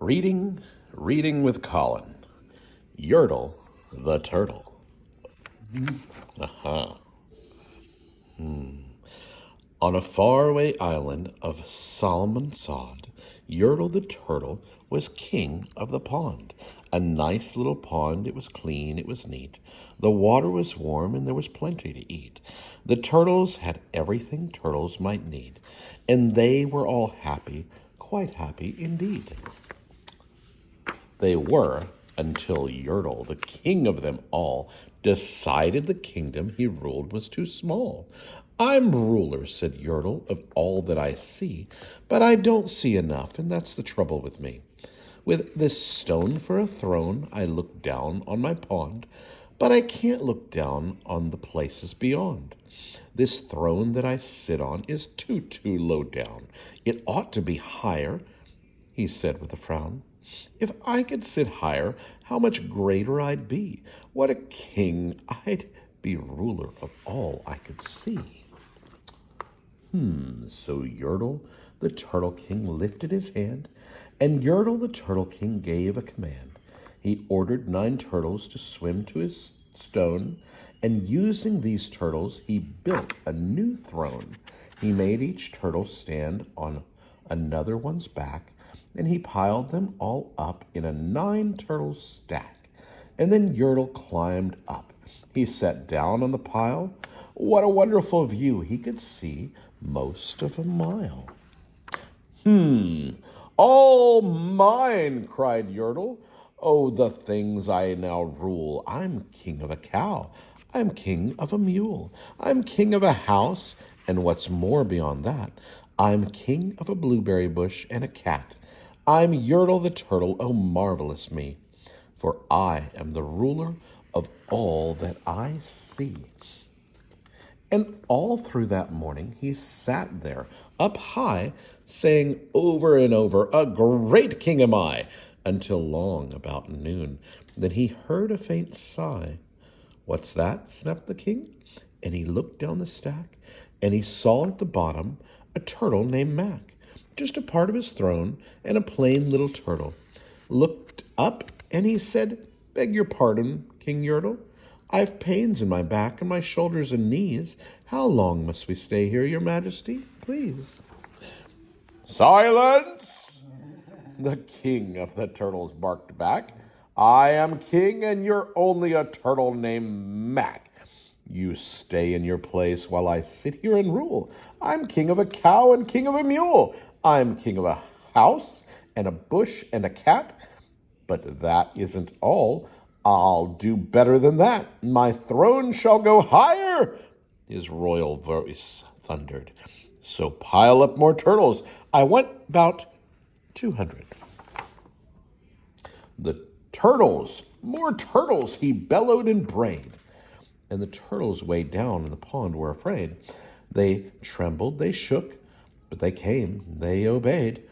Reading with Colin. Yertle the Turtle. On a faraway island of Salmon Sod, Yertle the Turtle was king of the pond. A nice little pond. It was clean, it was neat. The water was warm, and there was plenty to eat. The turtles had everything turtles might need, and they were all happy, quite happy indeed. They were, until Yertle, the king of them all, decided the kingdom he ruled was too small. "I'm ruler," said Yertle, "of all that I see, but I don't see enough, and that's the trouble with me. With this stone for a throne, I look down on my pond, but I can't look down on the places beyond. This throne that I sit on is too low down. It ought to be higher," he said with a frown. "If I could sit higher, how much greater I'd be. What a king I'd be, ruler of all I could see." So Yertle the Turtle King lifted his hand, and Yertle the Turtle King gave a command. He ordered 9 turtles to swim to his stone, and using these turtles, he built a new throne. He made each turtle stand on another one's back, and he piled them all up in a 9-turtle stack. And then Yertle climbed up. He sat down on the pile. What a wonderful view! He could see most of a mile. "All mine!" cried Yertle. "Oh, the things I now rule! I'm king of a cow. I'm king of a mule. I'm king of a house, and what's more beyond that, I'm king of a blueberry bush and a cat. I'm Yertle the Turtle, oh marvelous me, for I am the ruler of all that I see." And all through that morning he sat there up high, saying over and over, "A great king am I," until long about noon. Then he heard a faint sigh. "What's that?" snapped the king, and he looked down the stack, and he saw at the bottom a turtle named Mac, just a part of his throne, and a plain little turtle. Looked up, and he said, "Beg your pardon, King Yertle. I've pains in my back and my shoulders and knees. How long must we stay here, your majesty, please?" "Silence!" the king of the turtles barked back. "I am king, and you're only a turtle named Mac. You stay in your place while I sit here and rule. I'm king of a cow and king of a mule. I'm king of a house and a bush and a cat. But that isn't all. I'll do better than that. My throne shall go higher," his royal voice thundered. "So pile up more turtles. I want about 200. The turtles, more turtles, he bellowed and brayed. And the turtles way down in the pond were afraid. They trembled, they shook, but they came, they obeyed.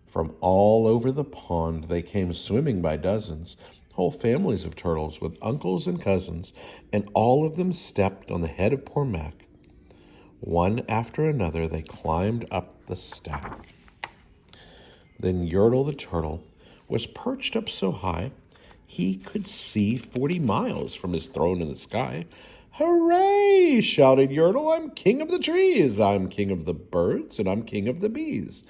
From all over the pond they came swimming by dozens, whole families of turtles with uncles and cousins, and all of them stepped on the head of poor Mac. One after another they climbed up the stack. Then Yertle the Turtle was perched up so high he could see 40 miles from his throne in the sky. "Hooray!" shouted Yertle. "I'm king of the trees. I'm king of the birds, and I'm king of the bees.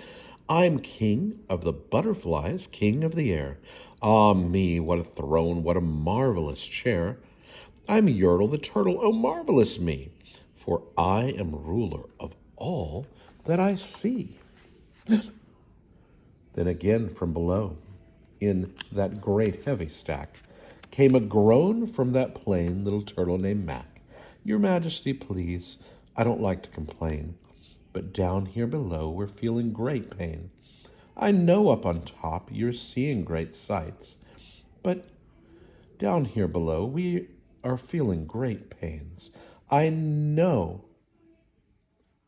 I'm king of the butterflies, king of the air. Ah me, what a throne, what a marvelous chair. I'm Yertle the Turtle, oh marvelous me, for I am ruler of all that I see." Then again from below, in that great heavy stack, came a groan from that plain little turtle named Mac. "Your Majesty, please, I don't like to complain, but down here below we're feeling great pain. I know up on top you're seeing great sights, but down here below we are feeling great pains. I know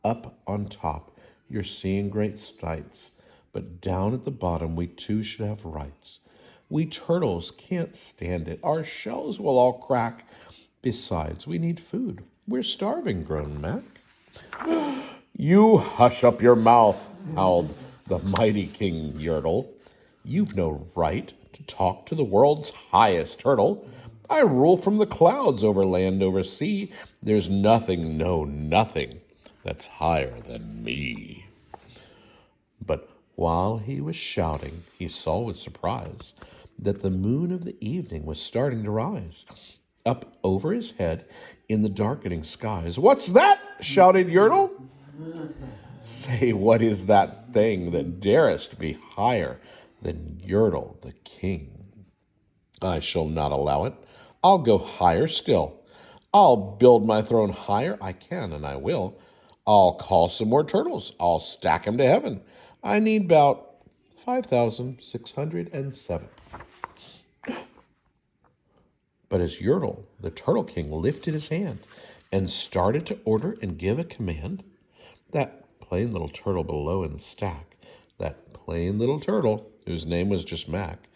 up on top you're seeing great sights, but down at the bottom we too should have rights. We turtles can't stand it. Our shells will all crack. Besides, we need food. We're starving," groaned Mac. "You hush up your mouth," howled the mighty King Yertle. You've no right to talk to the world's highest turtle. I rule from the clouds over land, over sea. There's nothing, no, nothing that's higher than me. But while he was shouting, he saw with surprise that the moon of the evening was starting to rise. Up over his head in the darkening skies. "What's that?" shouted Yertle. "Say, what is that thing that darest be higher than Yertle the king?" "I shall not allow it. I'll go higher still. I'll build my throne higher. I can and I will. I'll call some more turtles. I'll stack 'em to heaven. I need about 5,607. But as Yertle, the Turtle King, lifted his hand and started to order and give a command, that plain little turtle below in the stack, that plain little turtle, whose name was just Mac,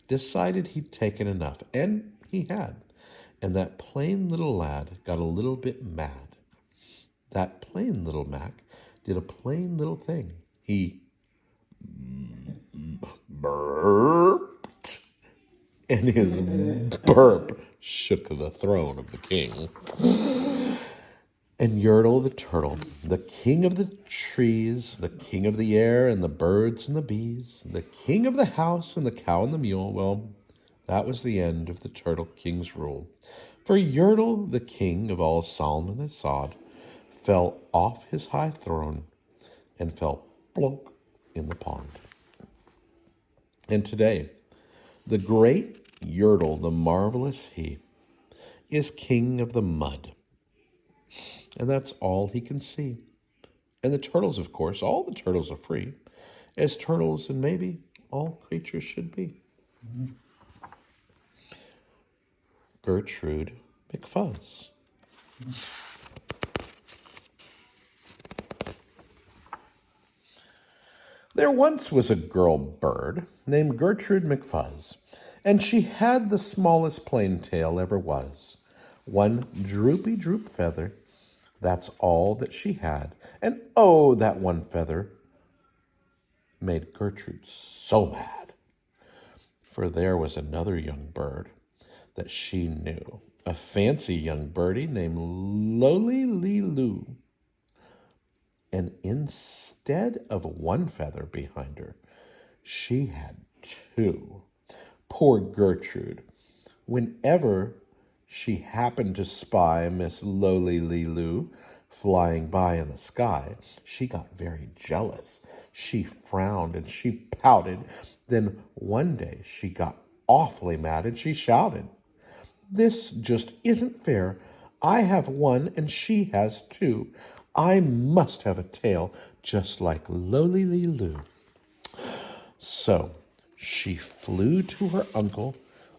decided he'd taken enough, and he had. And that plain little lad got a little bit mad. That plain little Mac did a plain little thing. He burped, and his burp shook the throne of the king. And Yertle the Turtle, the king of the trees, the king of the air and the birds and the bees, the king of the house and the cow and the mule, well, that was the end of the Turtle King's rule. For Yertle, the king of all Solomon and Sod, fell off his high throne and fell plunk in the pond. And today, the great Yertle, the marvelous he, is king of the mud. And that's all he can see. And the turtles, of course, all the turtles are free, as turtles and maybe all creatures should be. Gertrude McFuzz. There once was a girl bird named Gertrude McFuzz, and she had the smallest plain tail ever was. One droopy droop feather, that's all that she had. And oh, that one feather made Gertrude so mad. For there was another young bird that she knew, a fancy young birdie named Lowly Lee Loo. And instead of one feather behind her, she had two. Poor Gertrude, whenever she happened to spy Miss Lowly Lee Loo flying by in the sky, she got very jealous. She frowned and she pouted. Then one day she got awfully mad and she shouted, "This just isn't fair. I have one and she has two. I must have a tail just like Lowly Lee Loo." So she flew to her uncle,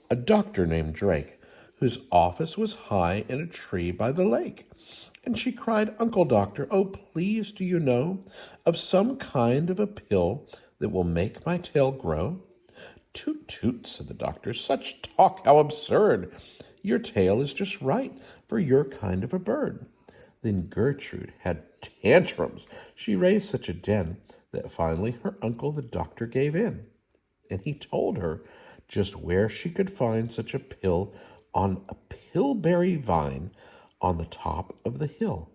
a doctor named Drake, whose office was high in a tree by the lake. And she cried, "Uncle Doctor, oh, please, do you know of some kind of a pill that will make my tail grow?" "Toot, toot," said the doctor. "Such talk, how absurd! Your tail is just right for your kind of a bird." Then Gertrude had tantrums. She raised such a den that finally her uncle, the doctor, gave in. And he told her just where she could find such a pill on a pillberry vine on the top of the hill.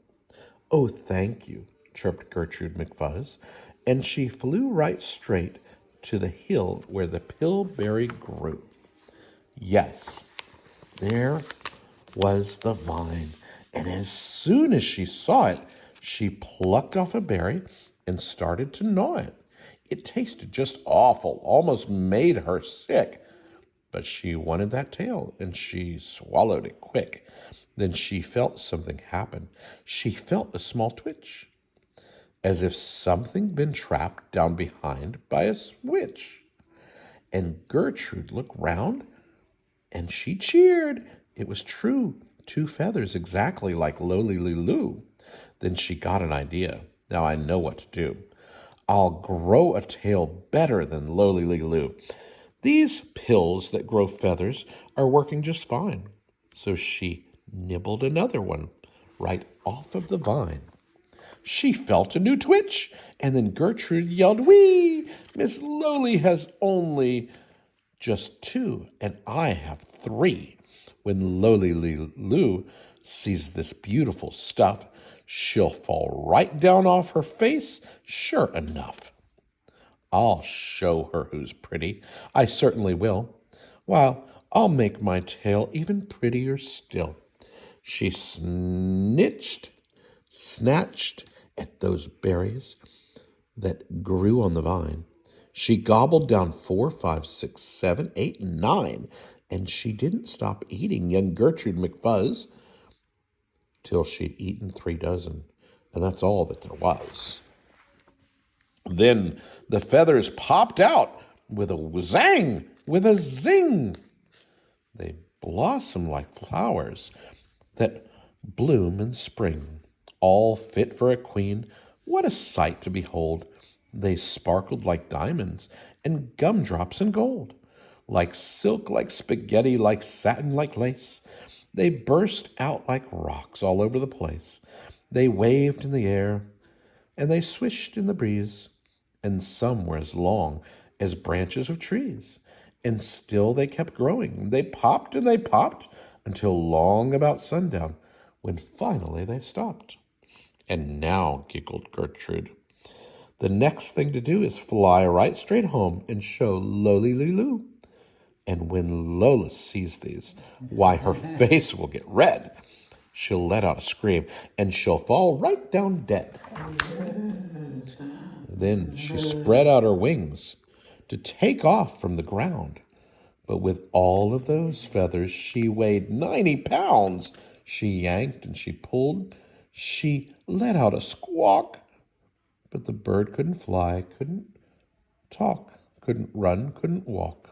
"Oh, thank you," chirped Gertrude McFuzz, and she flew right straight to the hill where the pillberry grew. Yes, there was the vine, and as soon as she saw it, she plucked off a berry and started to gnaw it. It tasted just awful, almost made her sick. But she wanted that tail, and she swallowed it quick. Then she felt something happen. She felt a small twitch, as if something been trapped down behind by a switch. And Gertrude looked round, and she cheered. It was true, two feathers exactly like Lowly Lee Loo. Then she got an idea. "Now I know what to do. I'll grow a tail better than Lowly Lee Loo. These pills that grow feathers are working just fine." So she nibbled another one right off of the vine. She felt a new twitch, and then Gertrude yelled, "Wee! Miss Lowly has only just two, and I have three." When Lowly Lou sees this beautiful stuff, she'll fall right down off her face, sure enough. I'll show her who's pretty. I certainly will. Well, I'll make my tail even prettier still. She snatched at those berries that grew on the vine. She gobbled down 4, 5, 6, 7, 8, 9, and she didn't stop eating young Gertrude McFuzz till she'd eaten 3 dozen, and that's all that there was. Then the feathers popped out with a zang, with a zing. They blossom like flowers that bloom in spring, all fit for a queen. What a sight to behold! They sparkled like diamonds and gumdrops and gold, like silk, like spaghetti, like satin, like lace. They burst out like rocks all over the place. They waved in the air, and they swished in the breeze, and some were as long as branches of trees. And still they kept growing. They popped and they popped until long about sundown, when finally they stopped. "And now," giggled Gertrude, "the next thing to do is fly right straight home and show Lowly Lulu. And when Lola sees these, why, her face will get red. She'll let out a scream, and she'll fall right down dead." Then she spread out her wings to take off from the ground. But with all of those feathers, she weighed 90 pounds. She yanked and she pulled. She let out a squawk. But the bird couldn't fly, couldn't talk, couldn't run, couldn't walk.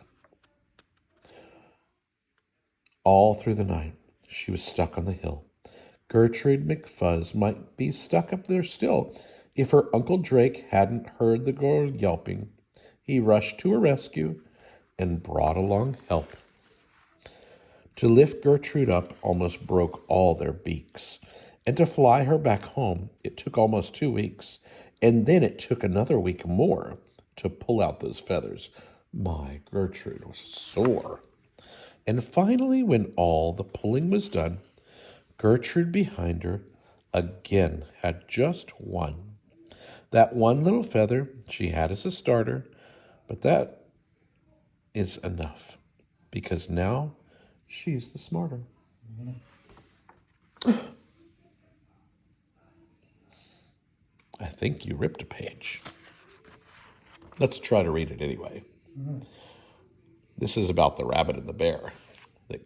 All through the night, she was stuck on the hill. Gertrude McFuzz might be stuck up there still if her Uncle Drake hadn't heard the girl yelping. He rushed to her rescue and brought along help. To lift Gertrude up almost broke all their beaks, and to fly her back home it took almost 2 weeks, and then it took another week more to pull out those feathers. My, Gertrude was sore. And finally, when all the pulling was done, Gertrude behind her again had just one. That one little feather she had as a starter, but that is enough, because now she's the smarter. I think you ripped a page. Let's try to read it anyway. This is about the rabbit and the bear that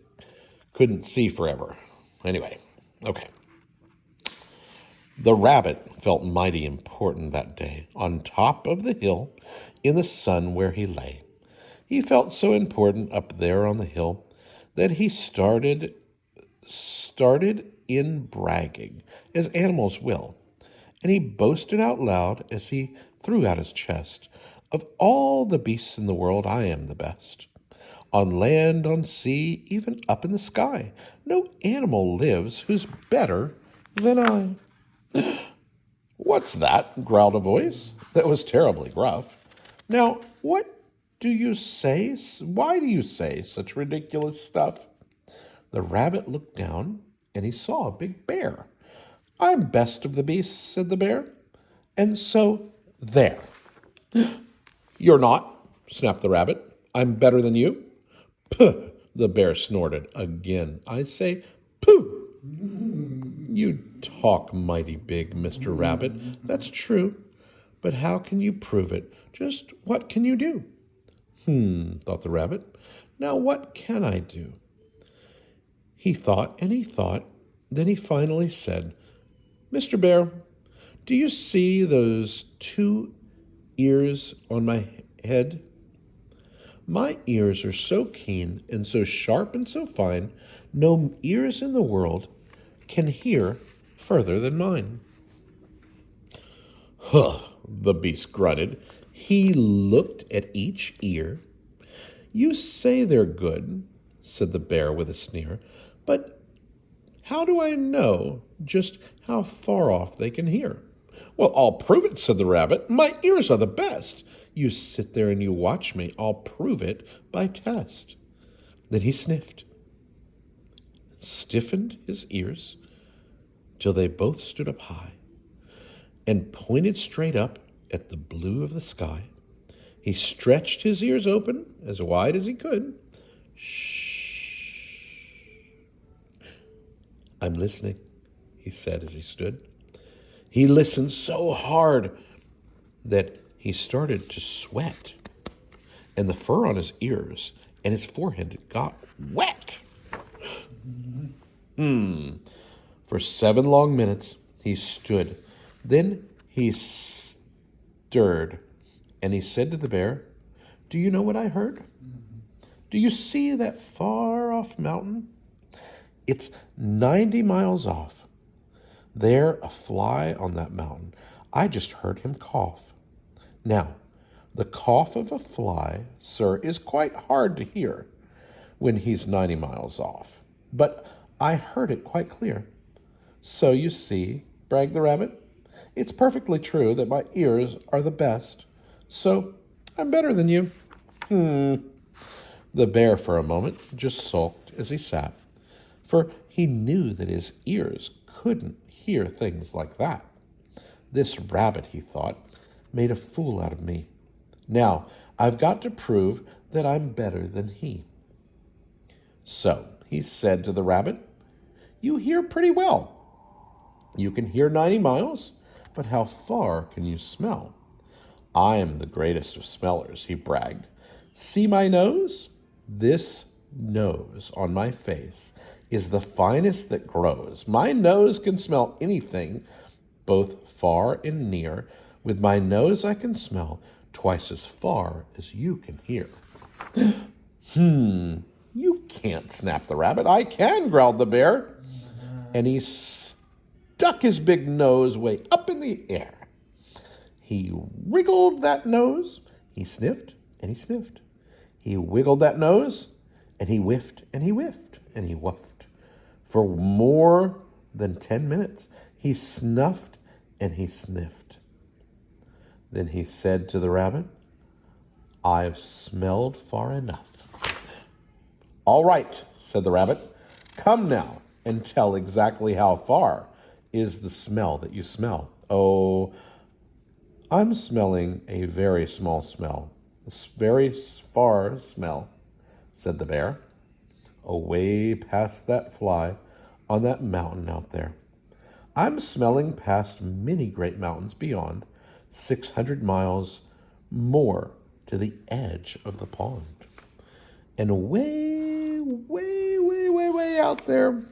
couldn't see forever. Anyway, okay. The rabbit felt mighty important that day on top of the hill in the sun where he lay. He felt so important up there on the hill that he started in bragging, as animals will, and he boasted out loud as he threw out his chest, "Of all the beasts in the world, I am the best. On land, on sea, even up in the sky, no animal lives who's better than I." "What's that?" growled a voice that was terribly gruff. "Now, what do you say? Why do you say such ridiculous stuff?" The rabbit looked down, and he saw a big bear. "I'm best of the beasts," said the bear, "and so there." "You're not," snapped the rabbit. "I'm better than you." "Puh," the bear snorted again. "I say, pooh." "You talk mighty big, Mr. Rabbit. That's true. But how can you prove it? Just what can you do?" Thought the rabbit. "Now what can I do?" He thought and he thought. Then he finally said, "Mr. Bear, do you see those 2 ears on my head? My ears are so keen and so sharp and so fine, no ears in the world can hear further than mine." "Huh," the beast grunted. He looked at each ear. "You say they're good," said the bear with a sneer, "but how do I know just how far off they can hear?" Well, I'll prove it, said the rabbit. My ears are the best. You sit there and you watch me. I'll prove it by test. Then he sniffed, stiffened his ears till they both stood up high, and pointed straight up at the blue of the sky. He stretched his ears open as wide as he could. Shh. I'm listening, he said as he stood. He listened so hard that he started to sweat, and the fur on his ears and his forehead got wet. For 7 long minutes he stood. Then he stirred, and he said to the bear, do you know what I heard? Do you see that far-off mountain? It's 90 miles off. There, a fly on that mountain. I just heard him cough. Now, the cough of a fly, sir, is quite hard to hear when he's 90 miles off. But I heard it quite clear. So you see, bragged the rabbit, it's perfectly true that my ears are the best. So I'm better than you. The bear for a moment just sulked as he sat, for he knew that his ears couldn't hear things like that. This rabbit, he thought, made a fool out of me. Now I've got to prove that I'm better than he. So he said to the rabbit, you hear pretty well. You can hear 90 miles, but how far can you smell? I am the greatest of smellers, he bragged. See my nose? This nose on my face is the finest that grows. My nose can smell anything, both far and near. With my nose I can smell twice as far as you can hear. You can't, snapped the rabbit. I can, growled the bear. And he stuck his big nose way up in the air. He wriggled that nose. He sniffed and he sniffed. He wiggled that nose, and he whiffed and he whiffed and he wuffed. For more than 10 minutes, he snuffed and he sniffed. Then he said to the rabbit, I've smelled far enough. All right, said the rabbit. Come now and tell exactly how far is the smell that you smell. Oh, I'm smelling a very small smell. A very far smell, said the bear. Away past that fly on that mountain out there. I'm smelling past many great mountains beyond, 600 miles more to the edge of the pond. And way out there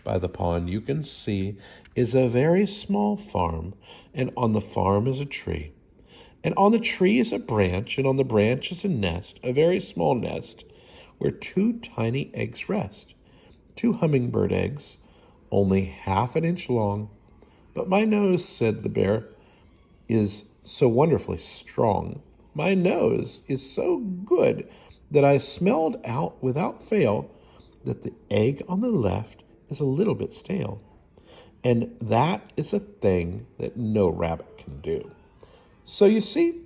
by the pond you can see is a very small farm, and on the farm is a tree. And on the tree is a branch, and on the branch is a nest, a very small nest, where 2 tiny eggs rest. 2 hummingbird eggs, only half an inch long. But my nose, said the bear, is so wonderfully strong. My nose is so good that I smelled out without fail that the egg on the left is a little bit stale. And that is a thing that no rabbit can do. So you see,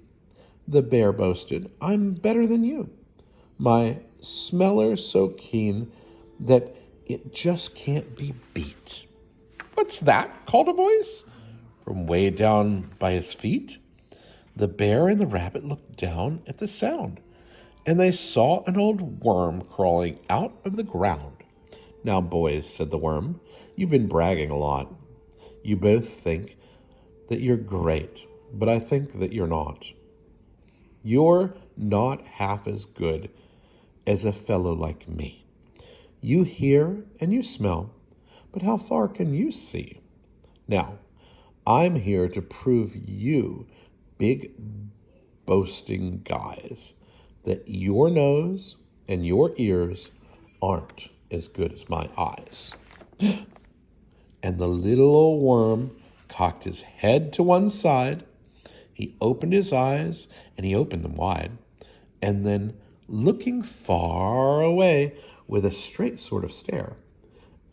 the bear boasted, I'm better than you. My smeller's so keen that it just can't be beat. What's that? Called a voice from way down by his feet. The bear and the rabbit looked down at the sound, and they saw an old worm crawling out of the ground. Now, boys, said the worm, you've been bragging a lot. You both think that you're great, but I think that you're not. You're not half as good as a fellow like me. You hear and you smell, but how far can you see? Now, I'm here to prove you big boasting guys that your nose and your ears aren't as good as my eyes. And the little old worm cocked his head to one side. He opened his eyes, and he opened them wide. And then, looking far away with a straight sort of stare,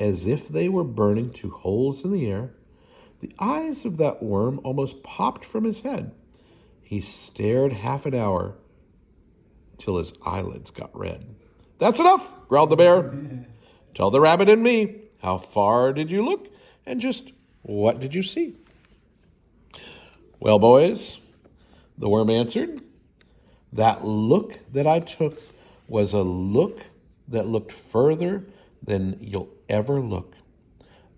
as if they were burning 2 holes in the air, The eyes of that worm almost popped from his head. He stared half an hour till his eyelids got red. "That's enough," growled the bear. "Tell the rabbit and me, how far did you look, and just what did you see?" "Well, boys," the worm answered, "that look that I took was a look that looked further than you'll ever look.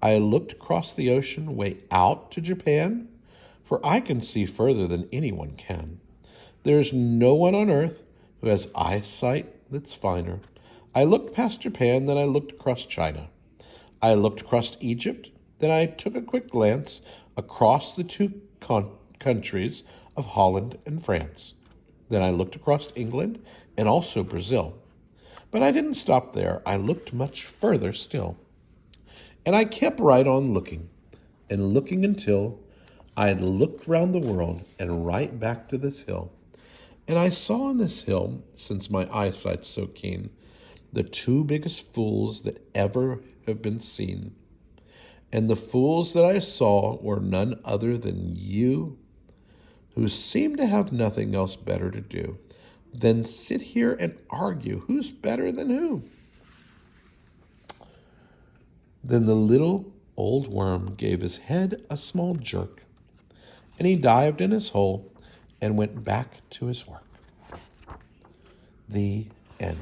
I looked across the ocean way out to Japan, for I can see further than anyone can. There's no one on earth who has eyesight that's finer. I looked past Japan, then I looked across China. I looked across Egypt, then I took a quick glance across the two countries of Holland and France. Then I looked across England and also Brazil. But I didn't stop there. I looked much further still. And I kept right on looking and looking until I had looked round the world and right back to this hill. And I saw on this hill, since my eyesight's so keen, the two biggest fools that ever have been seen. And the fools that I saw were none other than you, who seem to have nothing else better to do than sit here and argue who's better than who." Then the little old worm gave his head a small jerk, and he dived in his hole and went back to his work. The end.